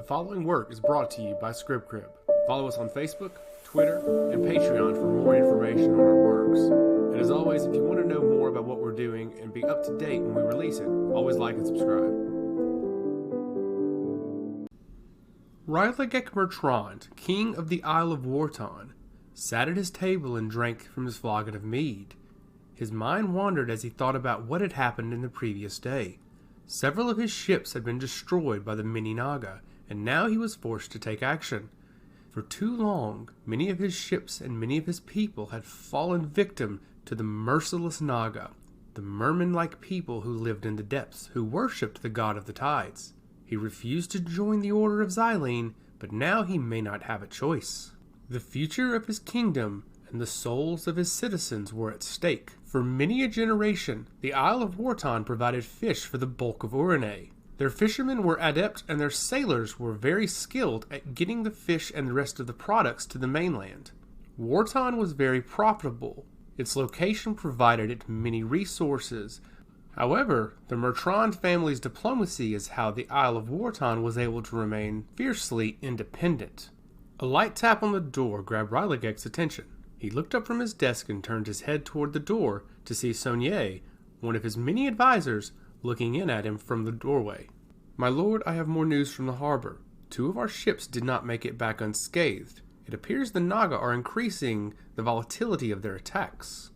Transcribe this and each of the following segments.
The following work is brought to you by ScriptCrib. Follow us on Facebook, Twitter, and Patreon for more information on our works. And as always, if you want to know more about what we're doing and be up to date when we release it, always like and subscribe. Rylagek Bertrand, king of the Isle of Warton, sat at his table and drank from his flagon of mead. His mind wandered as he thought about what had happened in the previous day. Several of his ships had been destroyed by the mini Naga, and now he was forced to take action. For too long, many of his ships and many of his people had fallen victim to the merciless Naga, the merman-like people who lived in the depths, who worshipped the god of the tides. He refused to join the Order of Xylene, but now he may not have a choice. The future of his kingdom and the souls of his citizens were at stake. For many a generation, the Isle of Warton provided fish for the bulk of Urine. Their fishermen were adept and their sailors were very skilled at getting the fish and the rest of the products to the mainland. Warton was very profitable. Its location provided it many resources. However, the Bertrand family's diplomacy is how the Isle of Warton was able to remain fiercely independent. A light tap on the door grabbed Rylagek's attention. He looked up from his desk and turned his head toward the door to see Sonier, one of his many advisors, looking in at him from the doorway. "My lord, I have more news from the harbor. 2 of our ships did not make it back unscathed. It appears the Naga are increasing the volatility of their attacks."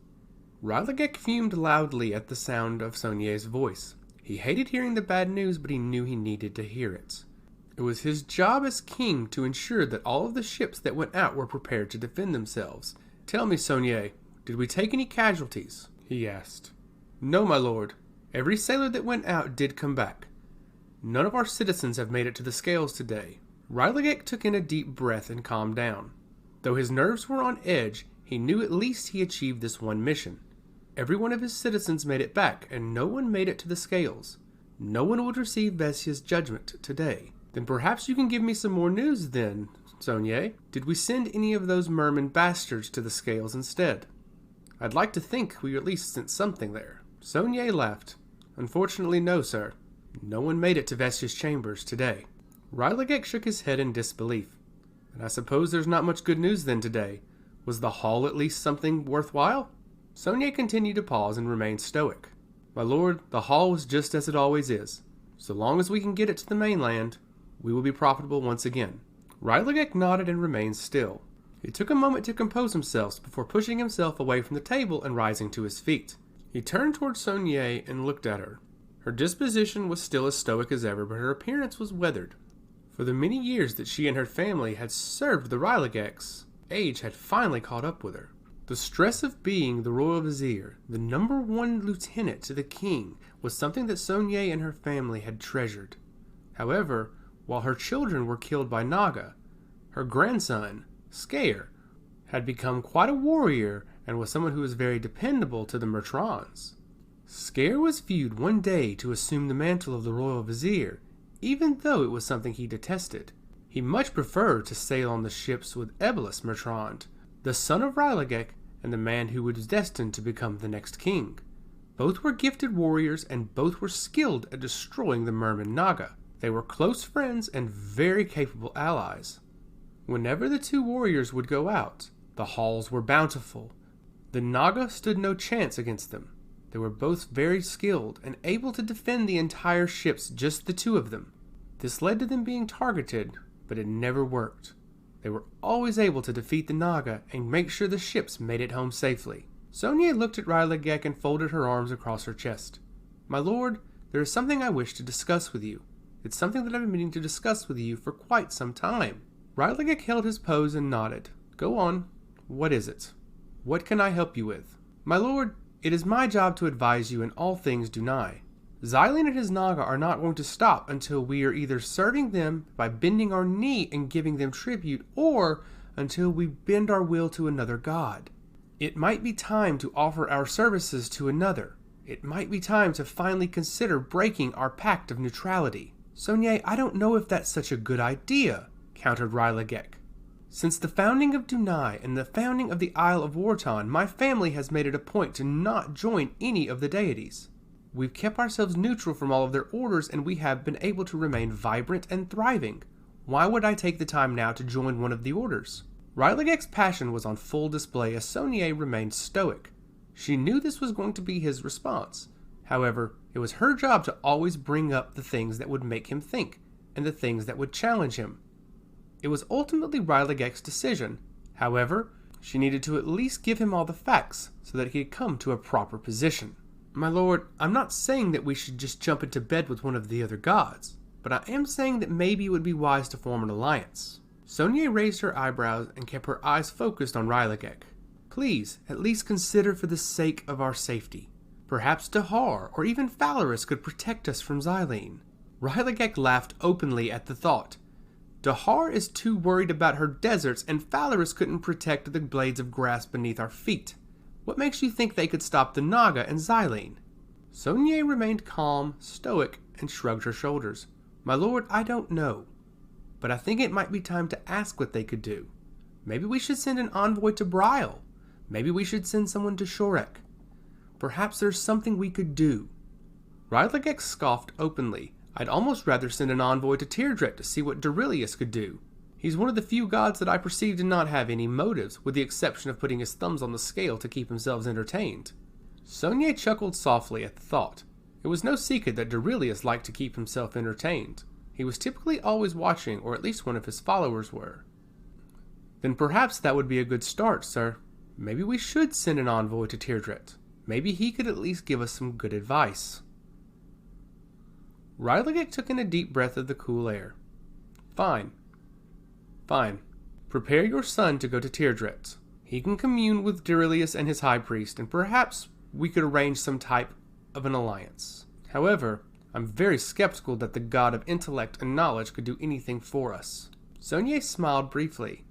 Rylagek fumed loudly at the sound of Sonier's voice. He hated hearing the bad news, but he knew he needed to hear it. It was his job as king to ensure that all of the ships that went out were prepared to defend themselves. "Tell me, Sonier, did we take any casualties?" he asked. "No, my lord. Every sailor that went out did come back. None of our citizens have made it to the scales today." Rylagek took in a deep breath and calmed down. Though his nerves were on edge, he knew at least he achieved this one mission. Every one of his citizens made it back, and no one made it to the scales. No one would receive Vesia's judgment today. "Then perhaps you can give me some more news then, Sonier. Did we send any of those merman bastards to the scales instead?" "I'd like to think we at least sent something there." Sonier laughed. "Unfortunately, no, sir. No one made it to Vesia's chambers today." Rylagek shook his head in disbelief. "And I suppose there's not much good news then today. Was the hall at least something worthwhile?" Sonier continued to pause and remained stoic. "My lord, the hall was just as it always is. So long as we can get it to the mainland, we will be profitable once again." Rylagek nodded and remained still. He took a moment to compose himself before pushing himself away from the table and rising to his feet. He turned toward Sonier and looked at her. Her disposition was still as stoic as ever, but her appearance was weathered. For the many years that she and her family had served the Rylageks, age had finally caught up with her. The stress of being the royal vizier, the #1 lieutenant to the king, was something that Sonier and her family had treasured. However, while her children were killed by Naga, her grandson, Scare, had become quite a warrior and was someone who was very dependable to the Bertrands. Scare was viewed one day to assume the mantle of the royal vizier, even though it was something he detested. He much preferred to sail on the ships with Ebelis Bertrand, the son of Rylagek and the man who was destined to become the next king. Both were gifted warriors and both were skilled at destroying the merman Naga. They were close friends and very capable allies. Whenever the 2 warriors would go out, the halls were bountiful. The Naga stood no chance against them. They were both very skilled and able to defend the entire ships, just the 2 of them. This led to them being targeted, but it never worked. They were always able to defeat the Naga and make sure the ships made it home safely. Sonier looked at Rylagek and folded her arms across her chest. "My lord, there is something I wish to discuss with you. It's something that I've been meaning to discuss with you for quite some time." Rylagek held his pose and nodded. "Go on. What is it? What can I help you with?" "My lord, it is my job to advise you in all things Dunai. Xylene and his Naga are not going to stop until we are either serving them by bending our knee and giving them tribute, or until we bend our will to another god. It might be time to offer our services to another. It might be time to finally consider breaking our pact of neutrality." "Sonier, I don't know if that's such a good idea," countered Rylagek. "Since the founding of Dunai and the founding of the Isle of Warton, my family has made it a point to not join any of the deities. We've kept ourselves neutral from all of their orders, and we have been able to remain vibrant and thriving. why would I take the time now to join one of the orders? Rylagek's passion was on full display as Sonia remained stoic. She knew this was going to be his response. However, it was her job to always bring up the things that would make him think, and the things that would challenge him. It was ultimately Rylagek's decision. However, she needed to at least give him all the facts so that he could come to a proper position. My lord, I'm not saying that we should just jump into bed with one of the other gods, but I am saying that maybe it would be wise to form an alliance. Sonia raised her eyebrows and kept her eyes focused on Rylagek. Please, at least consider for the sake of our safety. Perhaps Dahar or even Phalaris could protect us from Xylene. Rylagek laughed openly at the thought. Dahar is too worried about her deserts, and Phalaris couldn't protect the blades of grass beneath our feet. What makes you think they could stop the Naga and Xylene? Sonia remained calm, stoic, and shrugged her shoulders. My lord, I don't know. But I think it might be time to ask what they could do. Maybe we should send an envoy to Bryle. Maybe we should send someone to Shorek. Perhaps there's something we could do. Rylagek scoffed openly. I'd almost rather send an envoy to Teardret to see what Dorilius could do. He's one of the few gods that I perceive to not have any motives, with the exception of putting his thumbs on the scale to keep himself entertained. Sonia chuckled softly at the thought. It was no secret that Dorilius liked to keep himself entertained. He was typically always watching, or at least one of his followers were. Then perhaps that would be a good start, sir. Maybe we should send an envoy to Teardret. Maybe he could at least give us some good advice. Rylagek took in a deep breath of the cool air. Fine. Prepare your son to go to Teardret. He can commune with Dorilius and his high priest, and perhaps we could arrange some type of an alliance. However, I'm very skeptical that the god of intellect and knowledge could do anything for us. Sonia smiled briefly.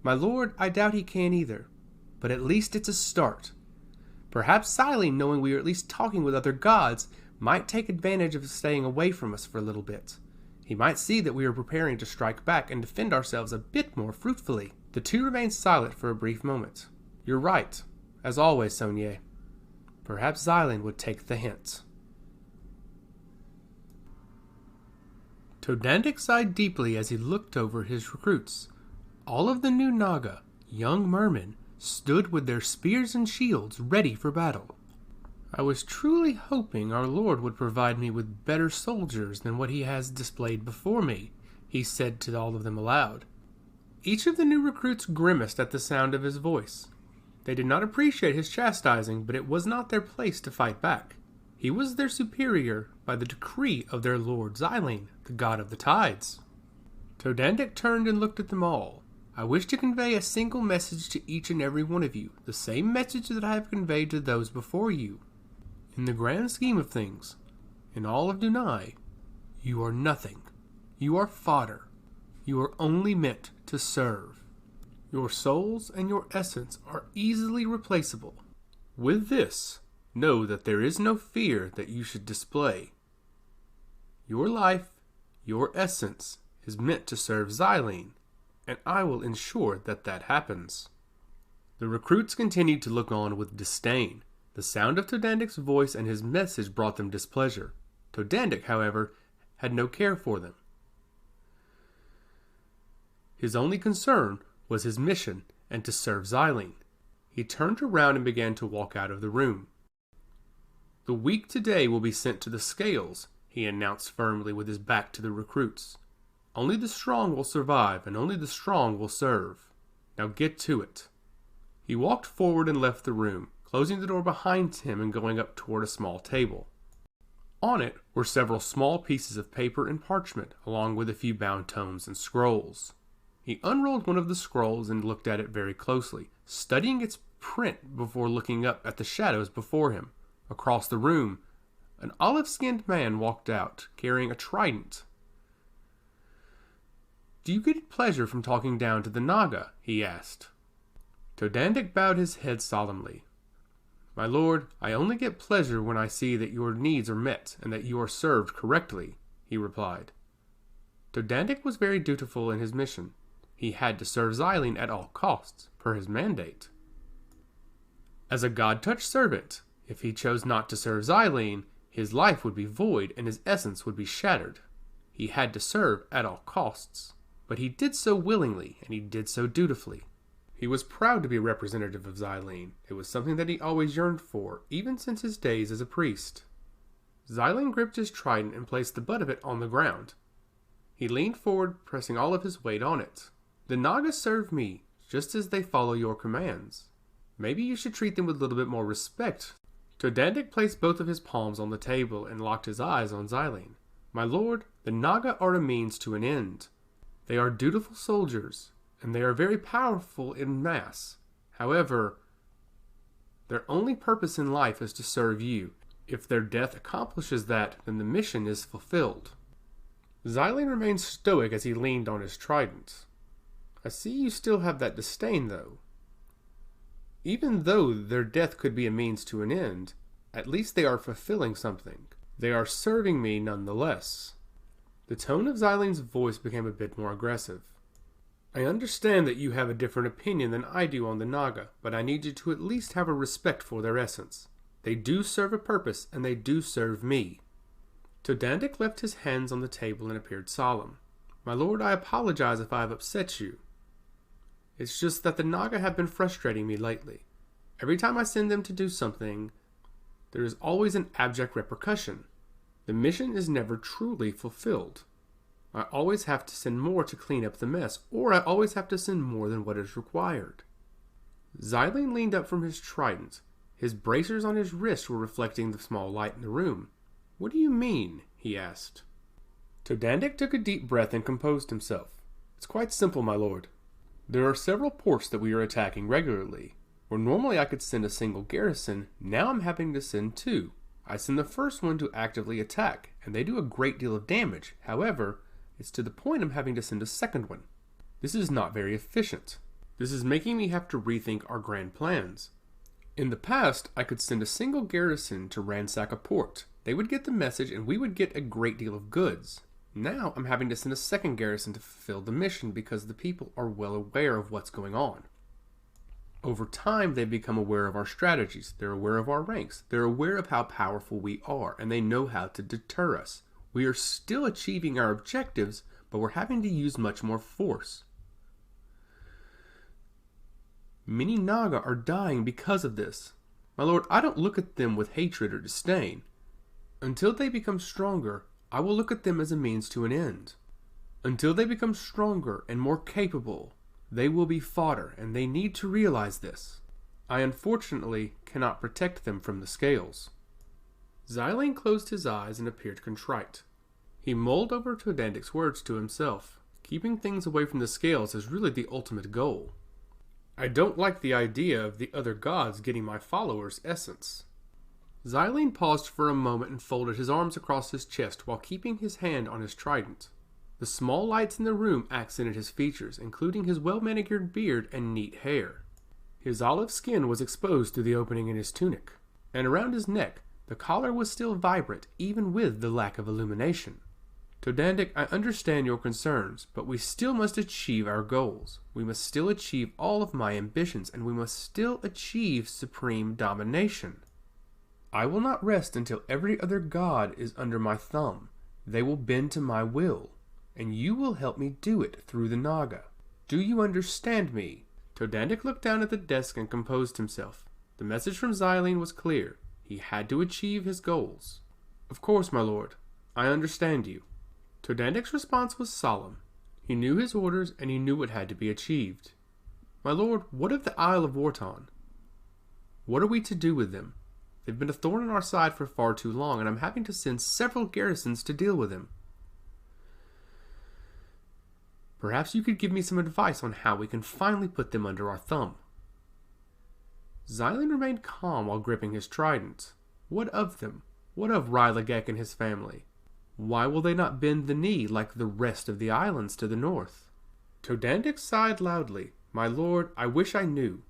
My lord, I doubt he can either. But at least it's a start. Perhaps Xylene, knowing we are at least talking with other gods, might take advantage of staying away from us for a little bit. He might see that we are preparing to strike back and defend ourselves a bit more fruitfully. The two remained silent for a brief moment. You're right, as always, Sonia. Perhaps Xylene would take the hint. Todandik sighed deeply as he looked over his recruits. All of the new Naga, young mermen, stood with their spears and shields ready for battle. I was truly hoping our Lord would provide me with better soldiers than what he has displayed before me, he said to all of them aloud. Each of the new recruits grimaced at the sound of his voice. They did not appreciate his chastising, but it was not their place to fight back. He was their superior by the decree of their lord Xylene, the god of the tides. Todandik turned and looked at them all. I wish to convey a single message to each and every one of you, the same message that I have conveyed to those before you. In the grand scheme of things, in all of Dunai, you are nothing. You are fodder. You are only meant to serve. Your souls and your essence are easily replaceable. With this, know that there is no fear that you should display. Your life, your essence, is meant to serve Xylene, and I will ensure that that happens. The recruits continued to look on with disdain. The sound of Todandik's voice and his message brought them displeasure. Todandik, however, had no care for them. His only concern was his mission and to serve Xylene. He turned around and began to walk out of the room. The weak today will be sent to the scales, he announced firmly with his back to the recruits. Only the strong will survive, and only the strong will serve. Now get to it. He walked forward and left the room, closing the door behind him and going up toward a small table. On it were several small pieces of paper and parchment, along with a few bound tomes and scrolls. He unrolled one of the scrolls and looked at it very closely, studying its print before looking up at the shadows before him. Across the room, an olive-skinned man walked out, carrying a trident. Do you get pleasure from talking down to the Naga? He asked. Todandik bowed his head solemnly. My lord, I only get pleasure when I see that your needs are met and that you are served correctly, he replied. Todandik was very dutiful in his mission. He had to serve Xylene at all costs, per his mandate. As a god-touched servant, if he chose not to serve Xylene, his life would be void and his essence would be shattered. He had to serve at all costs. but he did so willingly, and he did so dutifully. He was proud to be a representative of Xylene. It was something that he always yearned for, even since his days as a priest. Xylene gripped his trident and placed the butt of it on the ground. He leaned forward, pressing all of his weight on it. The Naga serve me, just as they follow your commands. Maybe you should treat them with a little bit more respect. Todandik placed both of his palms on the table and locked his eyes on Xylene. My lord, the Naga are a means to an end. They are dutiful soldiers, and they are very powerful in mass. However, their only purpose in life is to serve you. If their death accomplishes that, then the mission is fulfilled. Xylene remained stoic as he leaned on his trident. I see you still have that disdain, though. Even though their death could be a means to an end, at least they are fulfilling something. They are serving me nonetheless. The tone of Xylene's voice became a bit more aggressive. I understand that you have a different opinion than I do on the Naga, but I need you to at least have a respect for their essence. They do serve a purpose, and they do serve me. Todandik left his hands on the table and appeared solemn. My lord, I apologize if I have upset you. It's just that the Naga have been frustrating me lately. Every time I send them to do something, there is always an abject repercussion. The mission is never truly fulfilled. I always have to send more to clean up the mess, or I always have to send more than what is required. Xylene leaned up from his trident. His bracers on his wrist were reflecting the small light in the room. What do you mean? He asked. Todandik took a deep breath and composed himself. It's quite simple, my lord. There are several ports that we are attacking regularly. Where normally I could send a single garrison, now I'm having to send two. I send the first one to actively attack, and they do a great deal of damage. However, it's to the point I'm having to send a second one. This is not very efficient. This is making me have to rethink our grand plans. In the past, I could send a single garrison to ransack a port. They would get the message and we would get a great deal of goods. Now I'm having to send a second garrison to fulfill the mission because the people are well aware of what's going on. Over time, they've become aware of our strategies. They're aware of our ranks. They're aware of how powerful we are, and they know how to deter us. We are still achieving our objectives, but we're having to use much more force. Many Naga are dying because of this. My lord, I don't look at them with hatred or disdain. Until they become stronger, I will look at them as a means to an end. Until they become stronger and more capable, they will be fodder, and they need to realize this. I unfortunately cannot protect them from the scales. Xylene closed his eyes and appeared contrite. He mulled over Todandik's words to himself. Keeping things away from the scales is really the ultimate goal. I don't like the idea of the other gods getting my followers' essence. Xylene paused for a moment and folded his arms across his chest while keeping his hand on his trident. The small lights in the room accented his features, including his well-manicured beard and neat hair. His olive skin was exposed through the opening in his tunic, and around his neck, the collar was still vibrant even with the lack of illumination. Todandik, I understand your concerns, but we still must achieve our goals. We must still achieve all of my ambitions, and we must still achieve supreme domination. I will not rest until every other god is under my thumb. They will bend to my will, and you will help me do it through the Naga. Do you understand me? Todandik looked down at the desk and composed himself. The message from Xylene was clear. He had to achieve his goals. Of course, my lord. I understand you. Todandik's response was solemn. He knew his orders, and he knew what had to be achieved. My lord, what of the Isle of Warton? What are we to do with them? They've been a thorn in our side for far too long, and I'm having to send several garrisons to deal with them. Perhaps you could give me some advice on how we can finally put them under our thumb. Xylene remained calm while gripping his trident. What of them? What of Rylagek and his family? Why will they not bend the knee like the rest of the islands to the north? Todandik sighed loudly. My lord, I wish I knew.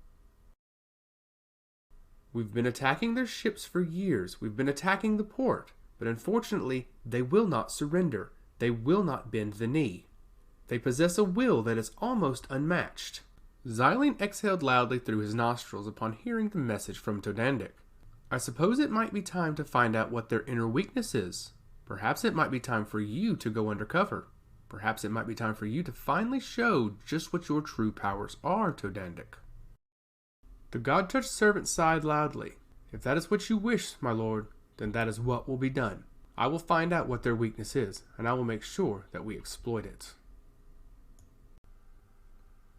We've been attacking their ships for years. We've been attacking the port. But unfortunately, they will not surrender. They will not bend the knee. They possess a will that is almost unmatched. Xylene exhaled loudly through his nostrils upon hearing the message from Todandik. I suppose it might be time to find out what their inner weakness is. Perhaps it might be time for you to go undercover. Perhaps it might be time for you to finally show just what your true powers are, Todandik." The God-touched servant sighed loudly. "If that is what you wish, my lord, then that is what will be done. I will find out what their weakness is, and I will make sure that we exploit it."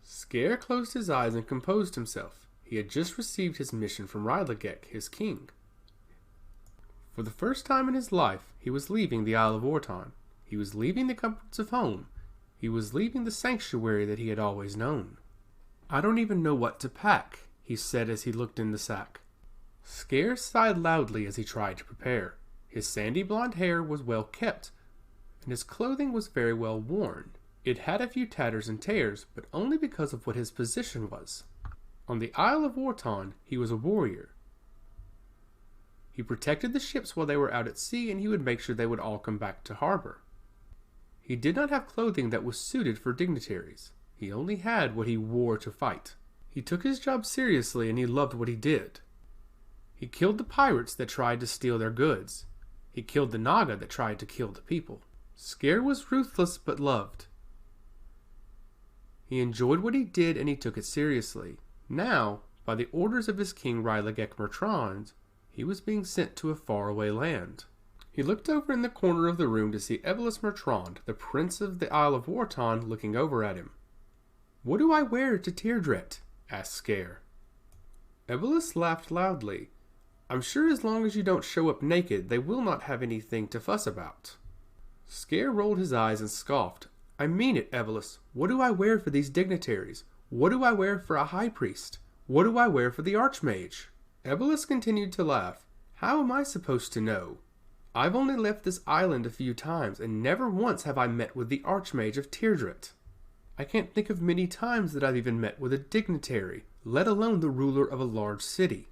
Scare closed his eyes and composed himself. He had just received his mission from Rylagek, his king. For the first time in his life, he was leaving the Isle of Warton. He was leaving the comforts of home. He was leaving the sanctuary that he had always known. "I don't even know what to pack," he said as he looked in the sack. Scare sighed loudly as he tried to prepare. His sandy blonde hair was well kept, and his clothing was very well worn. It had a few tatters and tears, but only because of what his position was. On the Isle of Warton, he was a warrior. He protected the ships while they were out at sea, and he would make sure they would all come back to harbor. He did not have clothing that was suited for dignitaries. He only had what he wore to fight. He took his job seriously, and he loved what he did. He killed the pirates that tried to steal their goods. He killed the Naga that tried to kill the people. Scare was ruthless but loved. He enjoyed what he did, and he took it seriously. Now, by the orders of his king Rylagek Mertrand, he was being sent to a faraway land. He looked over in the corner of the room to see Evelus Mertrand, the prince of the Isle of Warton, looking over at him. "What do I wear to Teardret?" asked Scare. Evelus laughed loudly. "I'm sure as long as you don't show up naked, they will not have anything to fuss about." Scare rolled his eyes and scoffed. "I mean it, Evelus. What do I wear for these dignitaries? What do I wear for a high priest? What do I wear for the archmage?" Evelus continued to laugh. "How am I supposed to know? I've only left this island a few times, and never once have I met with the archmage of Teardret. I can't think of many times that I've even met with a dignitary, let alone the ruler of a large city.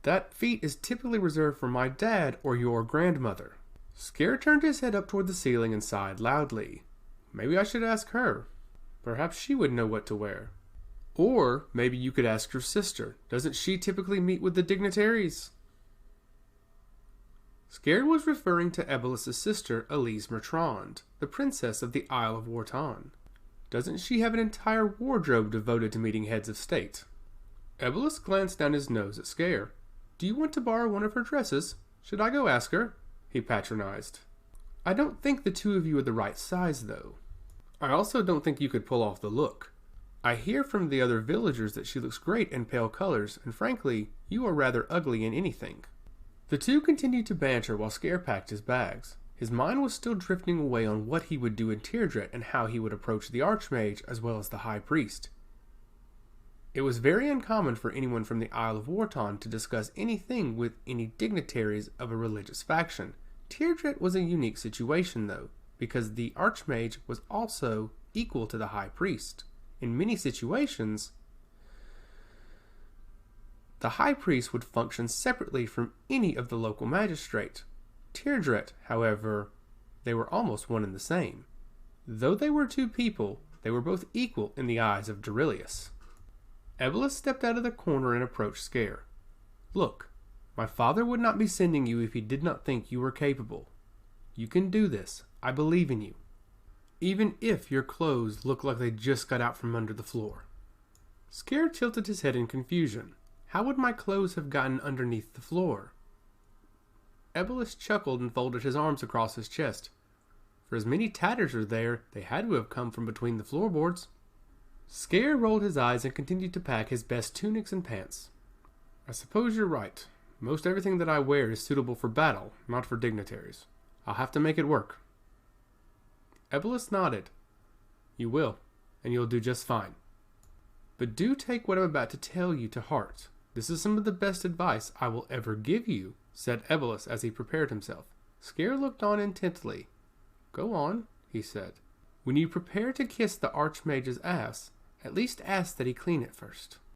That feat is typically reserved for my dad or your grandmother." Scare turned his head up toward the ceiling and sighed loudly. "Maybe I should ask her. Perhaps she would know what to wear. Or maybe you could ask your sister. Doesn't she typically meet with the dignitaries?" Scare was referring to Evelus's sister, Elise Mertrand, the princess of the Isle of Warton. "Doesn't she have an entire wardrobe devoted to meeting heads of state?" Evelus glanced down his nose at Scare. "Do you want to borrow one of her dresses? Should I go ask her?" he patronized. "I don't think the two of you are the right size, though. I also don't think you could pull off the look. I hear from the other villagers that she looks great in pale colors, and frankly, you are rather ugly in anything." The two continued to banter while Scare packed his bags. His mind was still drifting away on what he would do in Teardret and how he would approach the archmage as well as the high priest. It was very uncommon for anyone from the Isle of Warton to discuss anything with any dignitaries of a religious faction. Teardret was a unique situation, though, because the archmage was also equal to the high priest. In many situations, the high priest would function separately from any of the local magistrate. Teardret, however, they were almost one and the same. Though they were two people, they were both equal in the eyes of Dorilius. Evelus stepped out of the corner and approached Scare. "Look, my father would not be sending you if he did not think you were capable. You can do this. I believe in you. Even if your clothes look like they just got out from under the floor." Scare tilted his head in confusion. How would my clothes have gotten underneath the floor? Evelus chuckled and folded his arms across his chest. For as many tatters are there, they had to have come from between the floorboards. Scare rolled his eyes and continued to pack his best tunics and pants. "I suppose you're right. Most everything that I wear is suitable for battle, not for dignitaries. I'll have to make it work." Evelus nodded. "You will, and you'll do just fine. But do take what I'm about to tell you to heart. This is some of the best advice I will ever give you," said Evelus as he prepared himself. Scare looked on intently. "Go on," he said. "When you prepare to kiss the archmage's ass, at least ask that he clean it first."